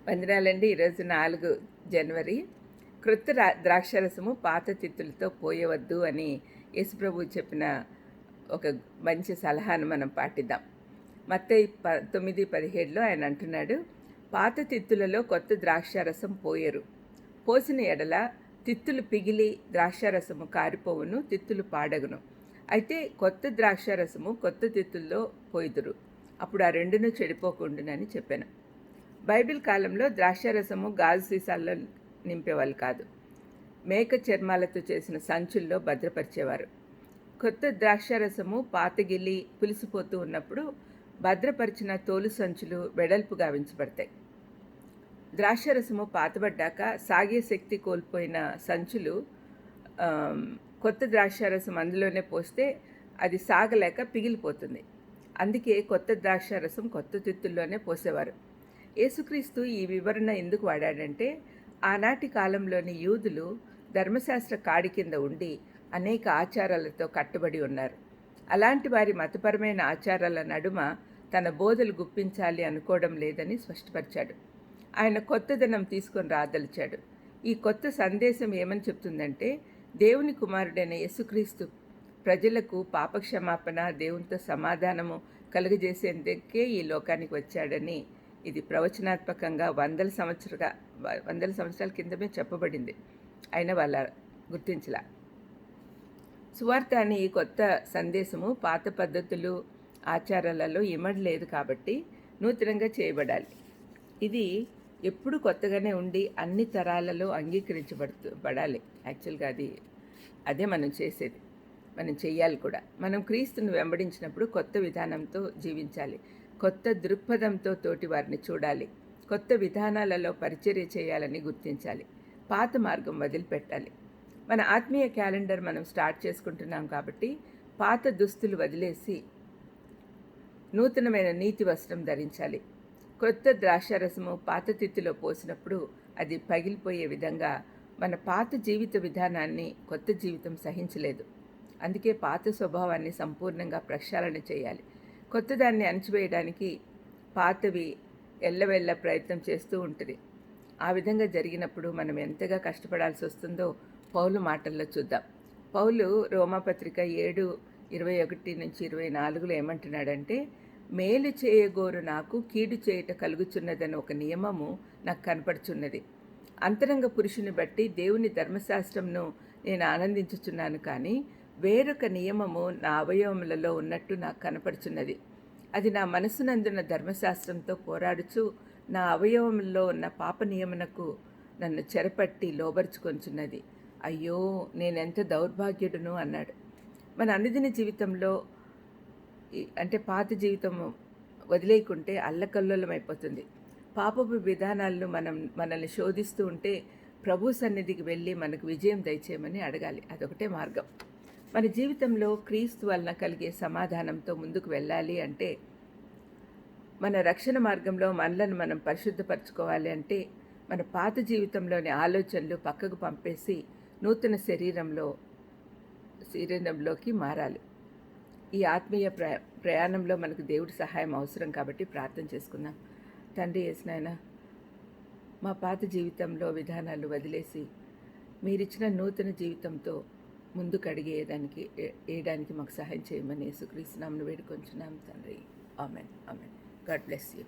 వందనాలండి. ఈరోజు 4 జనవరి. క్రొత్త ద్రాక్షారసము పాత తిత్తులతో పోయవద్దు అని యేసుప్రభువు చెప్పిన ఒక మంచి సలహాను మనం పాటిద్దాం. మత్తయి 9:17లో ఆయన అంటున్నాడు, పాత తిత్తులలో కొత్త ద్రాక్షారసం పోయరు. పోసిన ఎడల తిత్తులు పిగిలి ద్రాక్షారసము కారిపోవును, తిత్తులు పాడగును. అయితే కొత్త ద్రాక్షారసము కొత్త తిత్తుల్లో పోయిదురు, అప్పుడు ఆ రెండును చెడిపోకుండునని చెప్పాను. బైబిల్ కాలంలో ద్రాక్షారసము గాజు సీసాల్లో నింపేవాళ్ళు కాదు, మేక చర్మాలతో చేసిన సంచుల్లో భద్రపరిచేవారు. కొత్త ద్రాక్షారసము పాతగిల్లి పులిసిపోతూ ఉన్నప్పుడు భద్రపరిచిన తోలు సంచులు వెడల్పు గావించబడతాయి. ద్రాక్షారసము పాతబడ్డాక సాగే శక్తి కోల్పోయిన సంచులు కొత్త ద్రాక్షారసం అందులోనే పోస్తే అది సాగలేక పిగిలిపోతుంది. అందుకే కొత్త ద్రాక్షారసం కొత్త తిత్తుల్లోనే పోసేవారు. యేసుక్రీస్తు ఈ వివరణ ఎందుకు వాడాడంటే, ఆనాటి కాలంలోని యూదులు ధర్మశాస్త్ర కాడి కింద ఉండి అనేక ఆచారాలతో కట్టుబడి ఉన్నారు. అలాంటి వారి మతపరమైన ఆచారాల నడుమ తన బోధలు గుప్పించాలి అనుకోవడం లేదని స్పష్టపరిచాడు. ఆయన కొత్తదనం తీసుకొని రాదలిచాడు. ఈ కొత్త సందేశం ఏమని చెప్తుందంటే, దేవుని కుమారుడైన యేసుక్రీస్తు ప్రజలకు పాపక్షమాపణ, దేవునితో సమాధానము కలుగజేసేందుకే ఈ లోకానికి వచ్చాడని ఇది ప్రవచనాత్మకంగా వందల సంవత్సరాల కిందమే చెప్పబడింది. అయినా వాళ్ళ గుర్తించలా. సువార్త అనే ఈ కొత్త సందేశము పాత పద్ధతులు ఆచారాలలో ఇమడలేదు కాబట్టి నూతనంగా చేయబడాలి. ఇది ఎప్పుడు కొత్తగానే ఉండి అన్ని తరాలలో అంగీకరించబడాలి. యాక్చువల్గా అదే మనం చేసేది, మనం చెయ్యాలి కూడా. మనం క్రీస్తును వెంబడించినప్పుడు కొత్త విధానంతో జీవించాలి, కొత్త దృక్పథంతో తోటి వారిని చూడాలి, కొత్త విధానాలలో పరిచర్య చేయాలని గుర్తించాలి, పాత మార్గం వదిలిపెట్టాలి. మన ఆత్మీయ క్యాలెండర్ మనం స్టార్ట్ చేసుకుంటున్నాం కాబట్టి పాత దుస్తులు వదిలేసి నూతనమైన నీతి వస్త్రం ధరించాలి. కొత్త ద్రాక్షారసము పాత తిత్తిలో పోసినప్పుడు అది పగిలిపోయే విధంగా మన పాత జీవిత విధానాన్ని కొత్త జీవితం సహించలేదు. అందుకే పాత స్వభావాన్ని సంపూర్ణంగా ప్రక్షాళన చేయాలి. కొత్తదాన్ని అణచివేయడానికి పాతవి ఎల్లవెల్ల ప్రయత్నం చేస్తూ ఉంటుంది. ఆ విధంగా జరిగినప్పుడు మనం ఎంతగా కష్టపడాల్సి వస్తుందో పౌలు మాటల్లో చూద్దాం. పౌలు రోమాపత్రిక 7:21-24 ఏమంటున్నాడంటే, మేలు చేయగోరు నాకు కీడు చేయట కలుగుచున్నదని ఒక నియమము నాకు కనపడుచున్నది. అంతరంగ పురుషుని బట్టి దేవుని ధర్మశాస్త్రంను నేను ఆనందించుచున్నాను, కానీ వేరొక నియమము నా అవయవములలో ఉన్నట్టు నాకు కనపడుచున్నది. అది నా మనసునందున్న ధర్మశాస్త్రంతో పోరాడుచు నా అవయవములలో ఉన్న పాప నియమనకు నన్ను చెరపట్టి లోబరుచుకొంచున్నది. అయ్యో, నేనెంత దౌర్భాగ్యుడును అన్నాడు. మన అనుదిన జీవితంలో అంటే పాత జీవితము వదిలేయకుంటే అల్లకల్లోలమైపోతుంది. పాపపు విధానాలను మనల్ని శోధిస్తూ ఉంటే ప్రభు సన్నిధికి వెళ్ళి మనకు విజయం దయచేయమని అడగాలి. అదొకటే మార్గం. మన జీవితంలో క్రీస్తు వలన కలిగే సమాధానంతో ముందుకు వెళ్ళాలి అంటే, మన రక్షణ మార్గంలో మనలను మనం పరిశుద్ధపరచుకోవాలి అంటే, మన పాత జీవితంలోని ఆలోచనలు పక్కకు పంపేసి నూతన శరీరంలోకి మారాలి. ఈ ఆత్మీయ ప్రయాణంలో మనకు దేవుడి సహాయం అవసరం కాబట్టి ప్రార్థన చేసుకుందాం. తండ్రి యేసునాయనా, మా పాత జీవితంలో విధానాలు వదిలేసి మీరిచ్చిన నూతన జీవితంతో ముందుకు వేయడానికి మాకు సహాయం చేయమని యేసుక్రీస్తు నామమున వేడుకొంచున్నాం తండ్రి. Amen. Amen. God bless you.